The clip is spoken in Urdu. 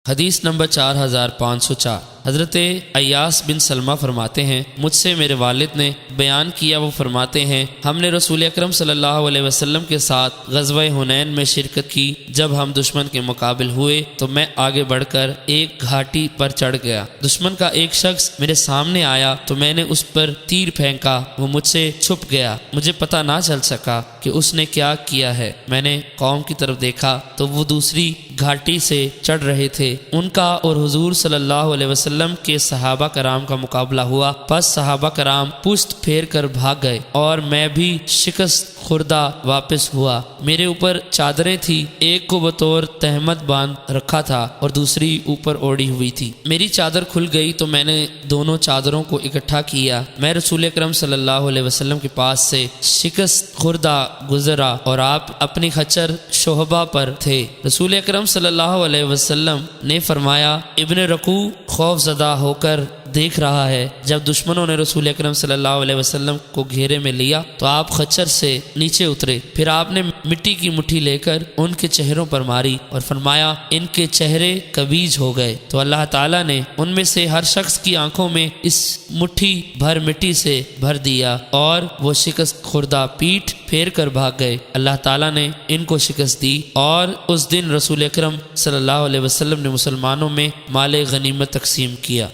حدیث نمبر 4504۔ حضرت ایاس بن سلمہ فرماتے ہیں، مجھ سے میرے والد نے بیان کیا، وہ فرماتے ہیں ہم نے رسول اکرم صلی اللہ علیہ وسلم کے ساتھ غزوہ حنین میں شرکت کی۔ جب ہم دشمن کے مقابل ہوئے تو میں آگے بڑھ کر ایک گھاٹی پر چڑھ گیا۔ دشمن کا ایک شخص میرے سامنے آیا تو میں نے اس پر تیر پھینکا، وہ مجھ سے چھپ گیا، مجھے پتہ نہ چل سکا کہ اس نے کیا کیا ہے۔ میں نے قوم کی طرف دیکھا تو وہ دوسری گھاٹی سے چڑھ رہے تھے۔ ان کا اور حضور صلی اللہ علیہ وسلم کے صحابہ کرام کا مقابلہ ہوا، پس صحابہ کرام پشت پھیر کر بھاگ گئے اور میں بھی شکست خوردہ واپس ہوا۔ میرے اوپر چادریں تھی، ایک کو بطور تہمت باندھ رکھا تھا اور دوسری اوپر اوڑھی ہوئی تھی۔ میری چادر کھل گئی تو میں نے دونوں چادروں کو اکٹھا کیا۔ میں رسول اکرم صلی اللہ علیہ وسلم کے پاس سے شکست خوردہ گزرا اور آپ اپنی خچر شہبہ پر تھے۔ رسول اکرم صلی اللہ علیہ وسلم نے فرمایا، ابن رکوع خوف زدہ ہو کر دیکھ رہا ہے۔ جب دشمنوں نے رسول اکرم صلی اللہ علیہ وسلم کو گھیرے میں لیا تو آپ خچر سے نیچے اترے، پھر آپ نے مٹی کی مٹھی لے کر ان کے چہروں پر ماری اور فرمایا ان کے چہرے کبیج ہو گئے۔ تو اللہ تعالیٰ نے ان میں سے ہر شخص کی آنکھوں میں اس مٹھی بھر مٹی سے بھر دیا اور وہ شکست خوردہ پیٹھ پھیر کر بھاگ گئے۔ اللہ تعالیٰ نے ان کو شکست دی اور اس دن رسول اکرم صلی اللہ علیہ وسلم نے مسلمانوں میں مال غنیمت تقسیم کیا۔